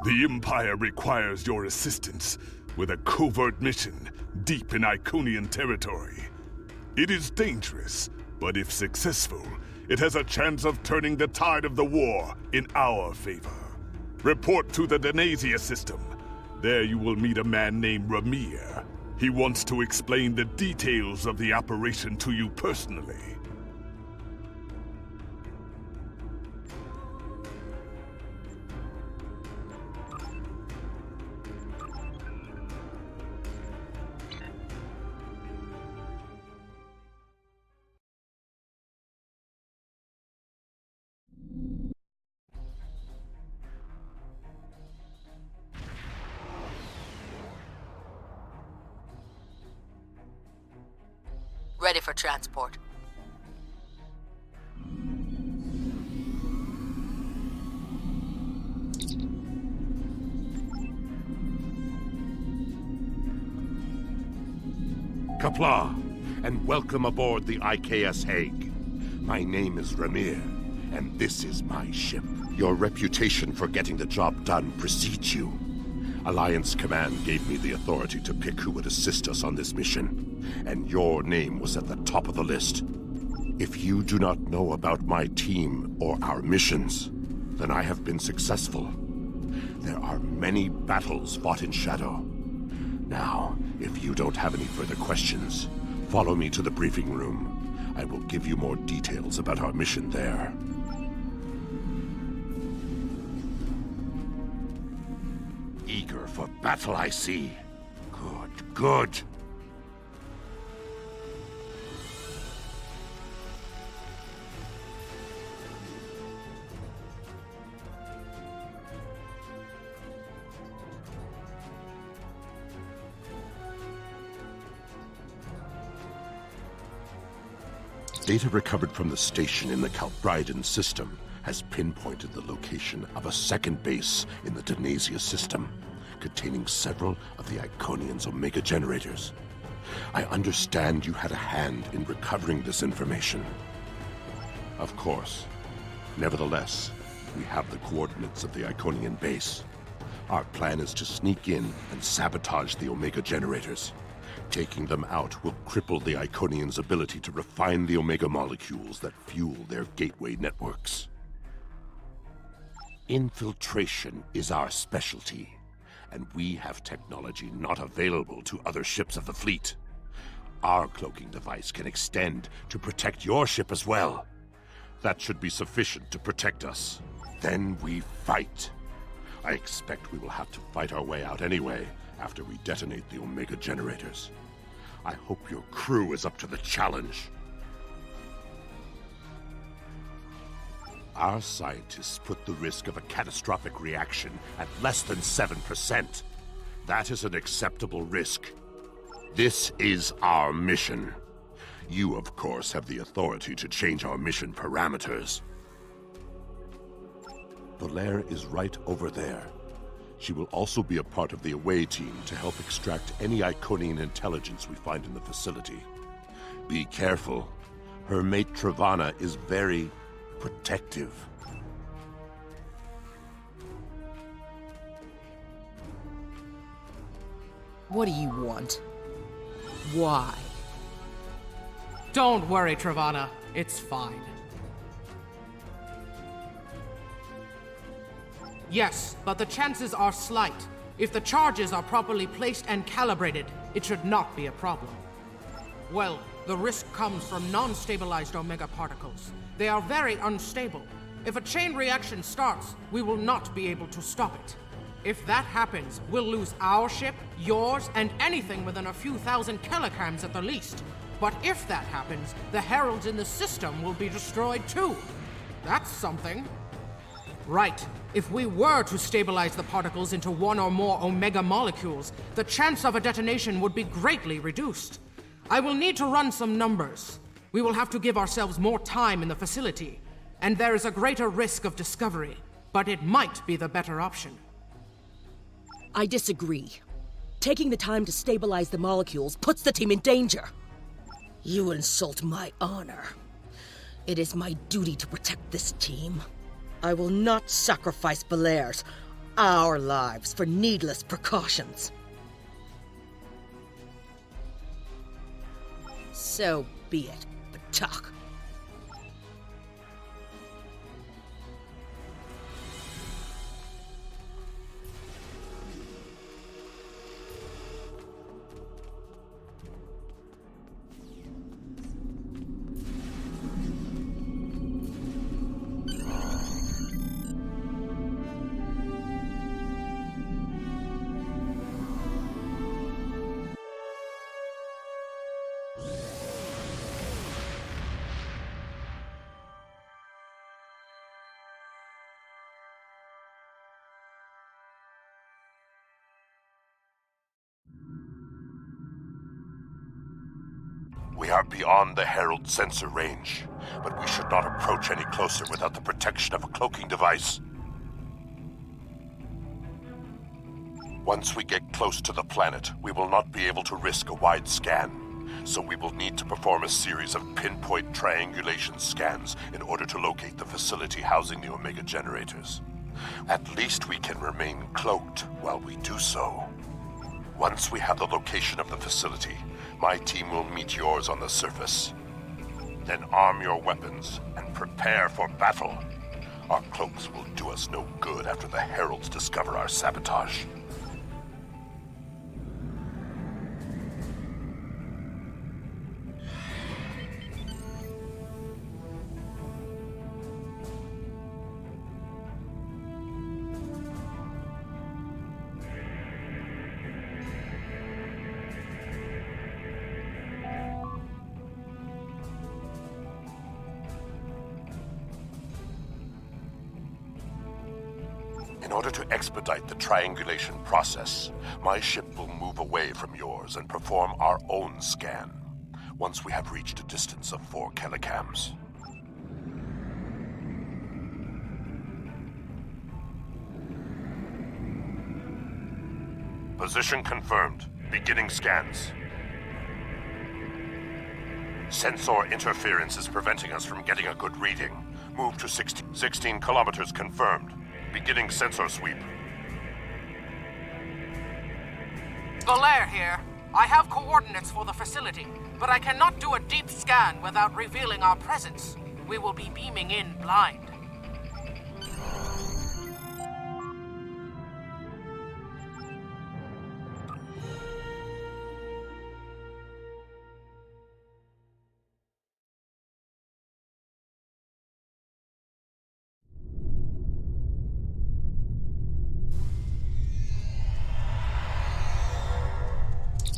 The Empire requires your assistance with a covert mission deep in Iconian territory. It is dangerous, but if successful, it has a chance of turning the tide of the war in our favor. Report to the Denasia system. There you will meet a man named Ramir. He wants to explain the details of the operation to you personally. Ready for transport. Qapla', and welcome aboard the IKS Hague. My name is Ramir, and this is my ship. Your reputation for getting the job done precedes you. Alliance Command gave me the authority to pick who would assist us on this mission, and your name was at the top of the list. If you do not know about my team or our missions, then I have been successful. There are many battles fought in shadow. Now, if you don't have any further questions, follow me to the briefing room. I will give you more details about our mission there. Eager for battle, I see. Good, good. Data recovered from the station in the Calbridan system has pinpointed the location of a second base in the Denasia system, containing several of the Iconian's Omega generators. I understand you had a hand in recovering this information. Of course. Nevertheless, we have the coordinates of the Iconian base. Our plan is to sneak in and sabotage the Omega generators. Taking them out will cripple the Iconians' ability to refine the Omega molecules that fuel their gateway networks. Infiltration is our specialty, and we have technology not available to other ships of the fleet. Our cloaking device can extend to protect your ship as well. That should be sufficient to protect us. Then we fight. I expect we will have to fight our way out anyway, after we detonate the Omega generators. I hope your crew is up to the challenge. Our scientists put the risk of a catastrophic reaction at less than 7%. That is an acceptable risk. This is our mission. You, of course, have the authority to change our mission parameters. Valere is right over there. She will also be a part of the away team to help extract any Iconian intelligence we find in the facility. Be careful. Her mate Travana is very protective. What do you want? Why? Don't worry, Travana. It's fine. Yes, but the chances are slight. If the charges are properly placed and calibrated, it should not be a problem. Well, the risk comes from non-stabilized Omega particles. They are very unstable. If a chain reaction starts, we will not be able to stop it. If that happens, we'll lose our ship, yours, and anything within a few thousand kilograms at the least. But if that happens, the heralds in the system will be destroyed too. That's something. Right. If we were to stabilize the particles into one or more Omega molecules, the chance of a detonation would be greatly reduced. I will need to run some numbers. We will have to give ourselves more time in the facility, and there is a greater risk of discovery, but it might be the better option. I disagree. Taking the time to stabilize the molecules puts the team in danger. You insult my honor. It is my duty to protect this team. I will not sacrifice Valere's our lives for needless precautions. So be it, Pegh. We are beyond the Herald sensor range, but we should not approach any closer without the protection of a cloaking device. Once we get close to the planet, we will not be able to risk a wide scan, so we will need to perform a series of pinpoint triangulation scans in order to locate the facility housing the Omega generators. At least we can remain cloaked while we do so. Once we have the location of the facility, my team will meet yours on the surface. Then arm your weapons and prepare for battle. Our cloaks will do us no good after the Heralds discover our sabotage. In order to expedite the triangulation process, my ship will move away from yours and perform our own scan, once we have reached a distance of 4 kilocams. Position confirmed. Beginning scans. Sensor interference is preventing us from getting a good reading. Move to 16 kilometers confirmed. Beginning sensor sweep. Belair here. I have coordinates for the facility, but I cannot do a deep scan without revealing our presence. We will be beaming in blind.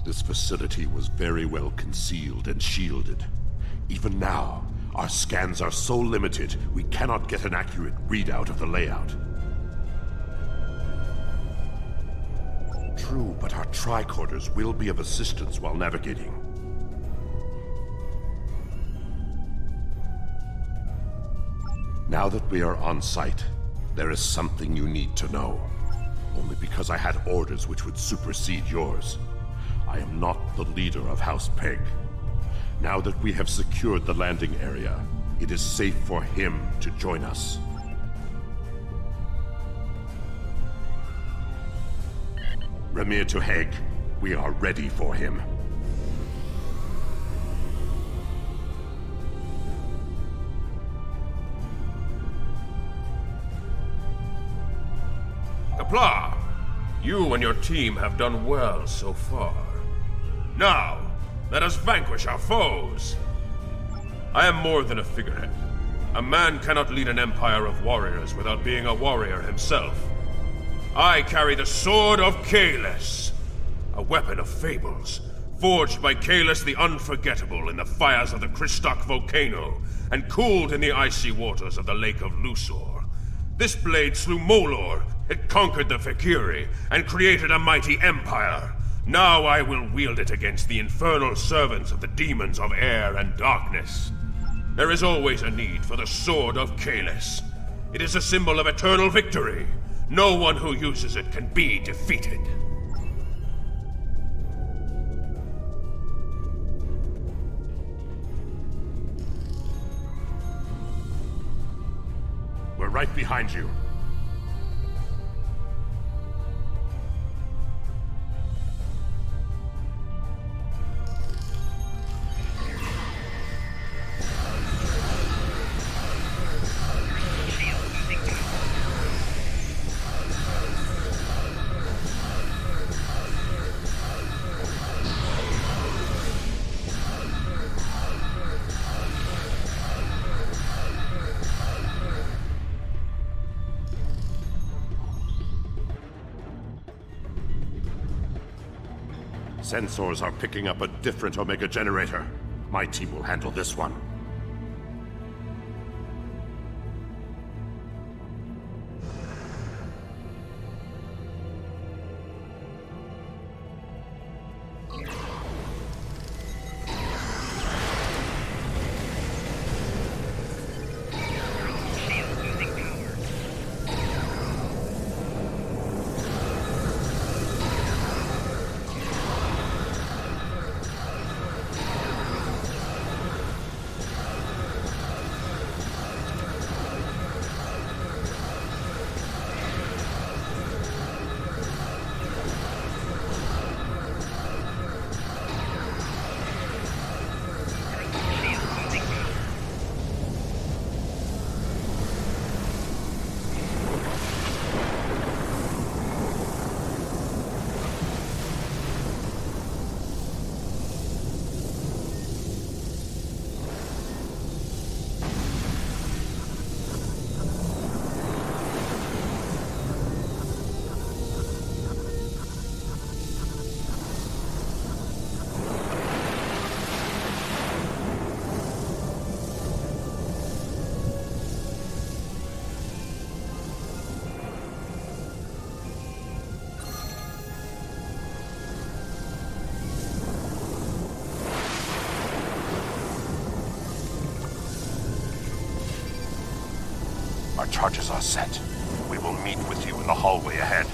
This facility was very well concealed and shielded. Even now, our scans are so limited, we cannot get an accurate readout of the layout. True, but our tricorders will be of assistance while navigating. Now that we are on site, there is something you need to know. Only because I had orders which would supersede yours. I am not the leader of House Pegh. Now that we have secured the landing area, it is safe for him to join us. Ramir to Hague, we are ready for him. Kapla, you and your team have done well so far. Now, let us vanquish our foes. I am more than a figurehead. A man cannot lead an empire of warriors without being a warrior himself. I carry the Sword of Kahless, a weapon of fables, forged by Kahless the Unforgettable in the fires of the Kristok volcano, and cooled in the icy waters of the Lake of Lusor. This blade slew Molor, it conquered the Fakiri, and created a mighty empire. Now I will wield it against the infernal servants of the demons of air and darkness. There is always a need for the Sword of Kahless. It is a symbol of eternal victory. No one who uses it can be defeated. We're right behind you. Sensors are picking up a different Omega generator. My team will handle this one. Our charges are set. We will meet with you in the hallway ahead.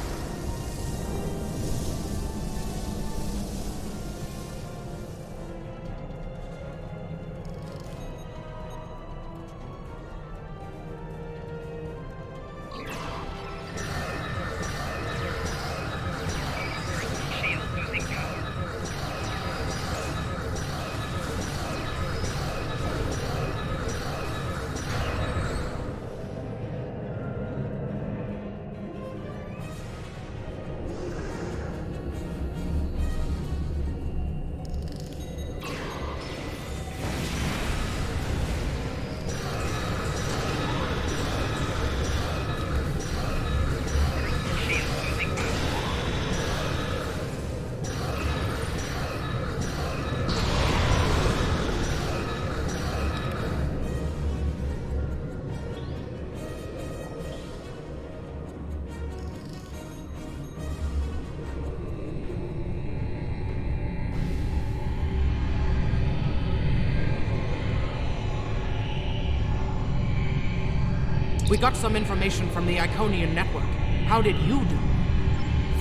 We got some information from the Iconian network. How did you do?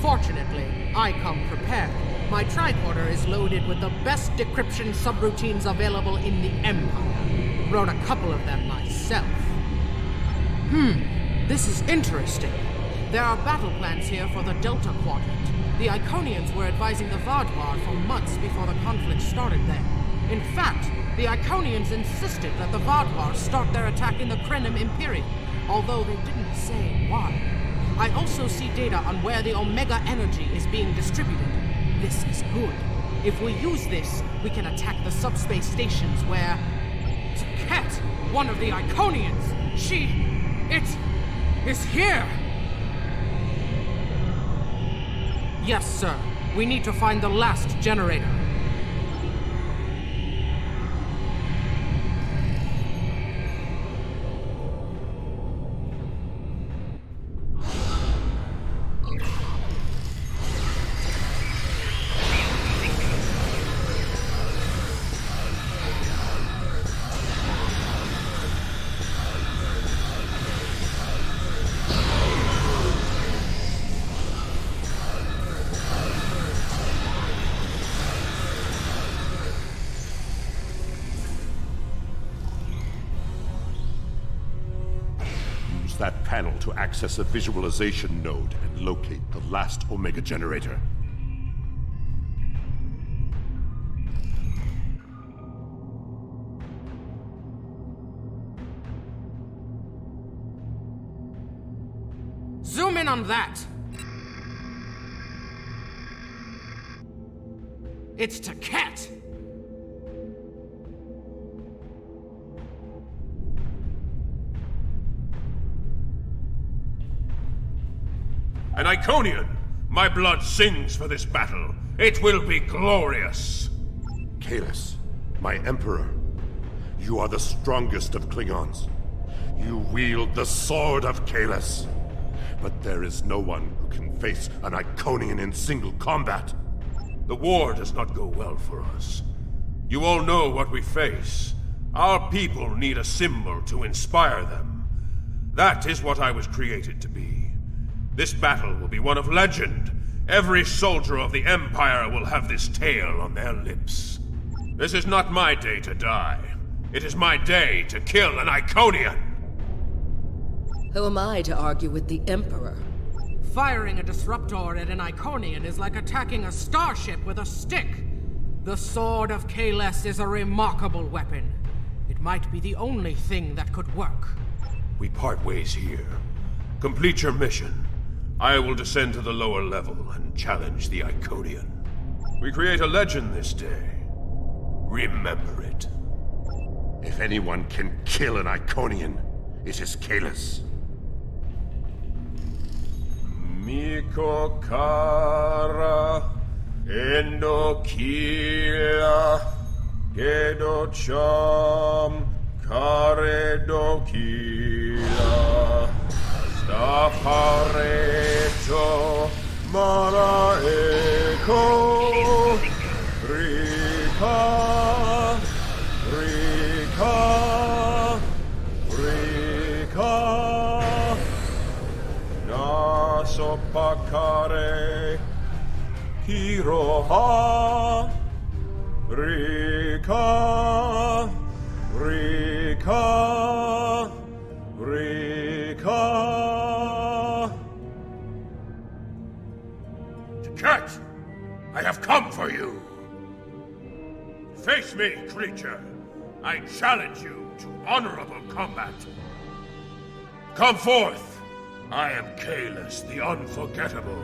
Fortunately, I come prepared. My tricorder is loaded with the best decryption subroutines available in the Empire. Wrote a couple of them myself. This is interesting. There are battle plans here for the Delta Quadrant. The Iconians were advising the Vaadwaur for months before the conflict started there. In fact, the Iconians insisted that the Vaadwaur start their attack in the Krenim Imperium, although they didn't say why. I also see data on where the Omega energy is being distributed. This is good. If we use this, we can attack the subspace stations where... Ket, one of the Iconians! It is here! Yes, sir. We need to find the last generator. That panel to access a visualization node and locate the last Omega generator. Zoom in on that! It's to Ket! An Iconian! My blood sings for this battle. It will be glorious. Kahless, my Emperor, you are the strongest of Klingons. You wield the sword of Kahless. But there is no one who can face an Iconian in single combat. The war does not go well for us. You all know what we face. Our people need a symbol to inspire them. That is what I was created to be. This battle will be one of legend. Every soldier of the Empire will have this tale on their lips. This is not my day to die. It is my day to kill an Iconian! Who am I to argue with the Emperor? Firing a disruptor at an Iconian is like attacking a starship with a stick. The Sword of Kahless is a remarkable weapon. It might be the only thing that could work. We part ways here. Complete your mission. I will descend to the lower level and challenge the Iconian. We create a legend this day. Remember it. If anyone can kill an Iconian, it is Kahless. Miko kara endo kila gedo cham kare do kila stapareto mara eko rika rika rika Sopakare Hiroha Rika Rika Rika Cat! I have come for you! Face me, creature! I challenge you to honorable combat! Come forth! I am Kahless, the Unforgettable.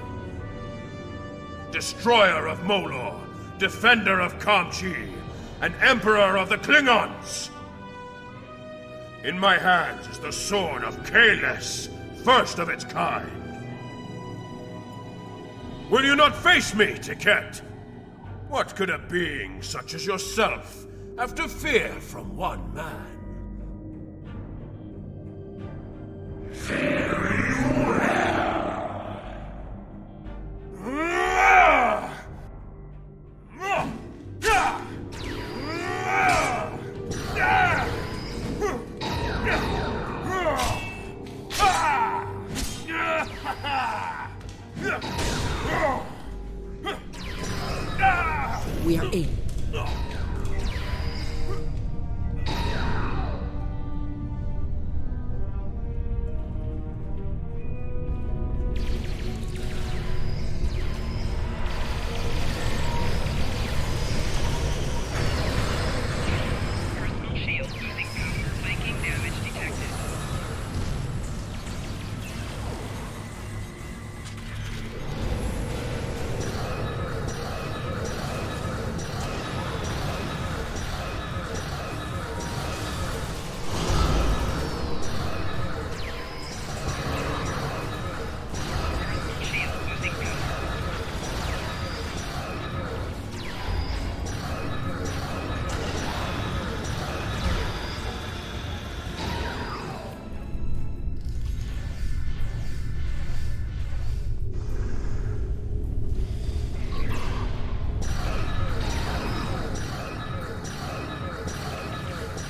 Destroyer of Molor, defender of Kamchi, and Emperor of the Klingons! In my hands is the sword of Kahless, first of its kind. Will you not face me, Tiket? What could a being such as yourself have to fear from one man? We are in.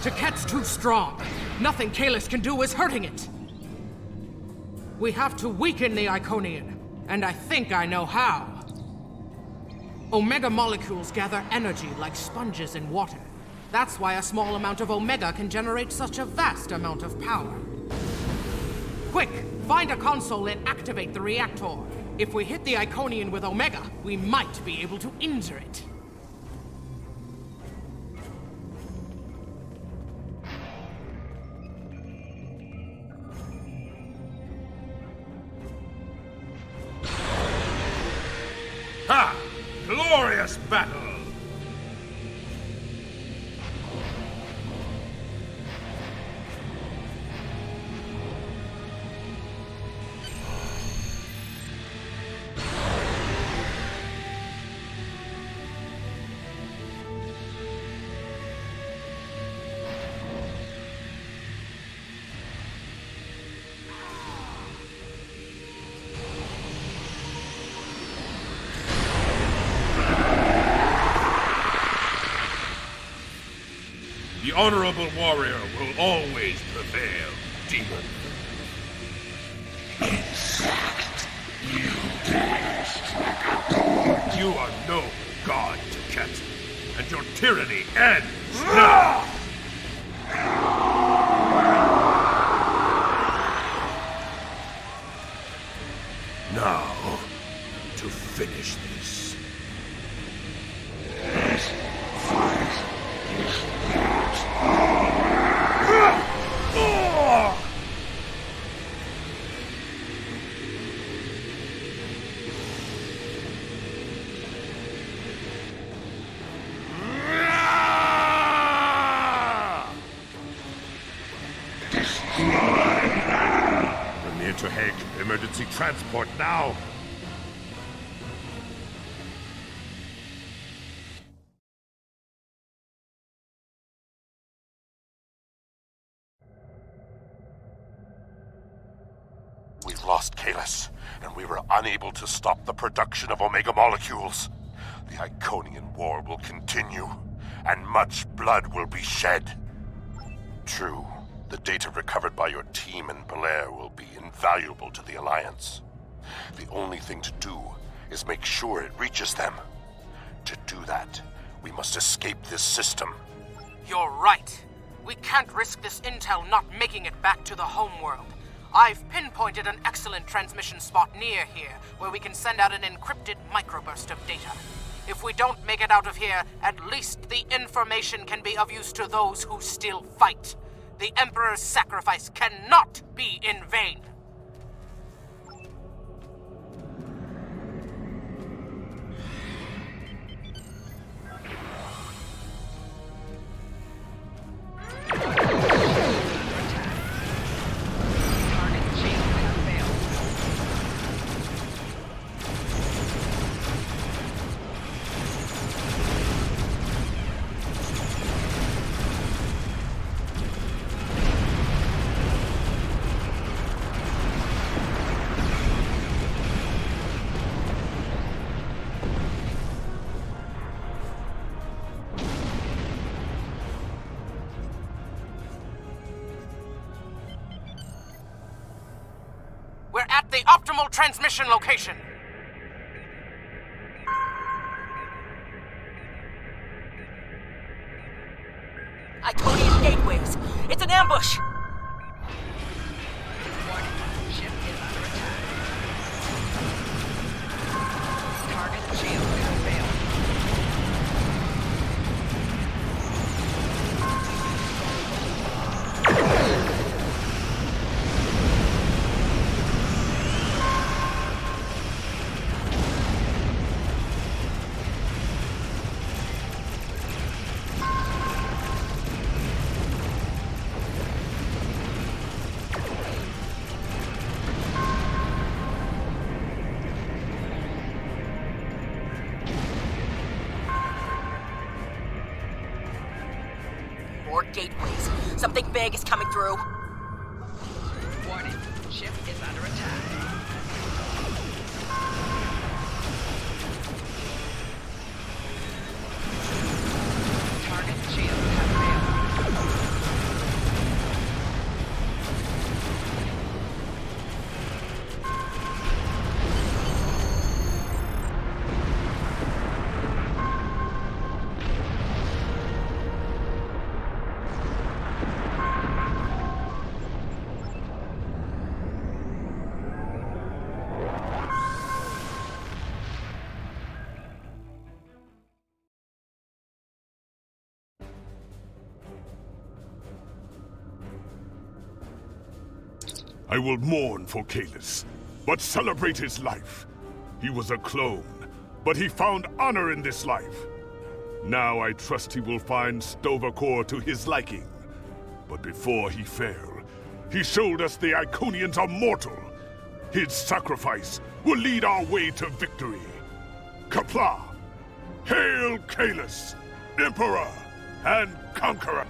Tiket's too strong. Nothing Kahless can do is hurting it. We have to weaken the Iconian, and I think I know how. Omega molecules gather energy like sponges in water. That's why a small amount of Omega can generate such a vast amount of power. Quick, find a console and activate the reactor. If we hit the Iconian with Omega, we might be able to injure it. Ha! Glorious battle! honorable warrior will always prevail, demon. You are no god to Ket, and your tyranny ends now! Now, to finish this. To Pegh, emergency transport now! We've lost Kalis, and we were unable to stop the production of Omega molecules. The Iconian war will continue, and much blood will be shed. True. The data recovered by your team in Belair will be invaluable to the Alliance. The only thing to do is make sure it reaches them. To do that, we must escape this system. You're right. We can't risk this intel not making it back to the homeworld. I've pinpointed an excellent transmission spot near here, where we can send out an encrypted microburst of data. If we don't make it out of here, at least the information can be of use to those who still fight. The Emperor's sacrifice cannot be in vain. We're at the optimal transmission location. Iconian gateways. It's an ambush. Warning, ship is under attack. Target shield has failed. More gateways. Something big is coming through. Warning, ship is under attack. Target shield has failed. I will mourn for Kalis, but celebrate his life. He was a clone, but he found honor in this life. Now I trust he will find Sto-vo-kor to his liking. But before he fell, he showed us the Iconians are mortal. His sacrifice will lead our way to victory. Qapla'! Hail Kalis, Emperor and Conqueror!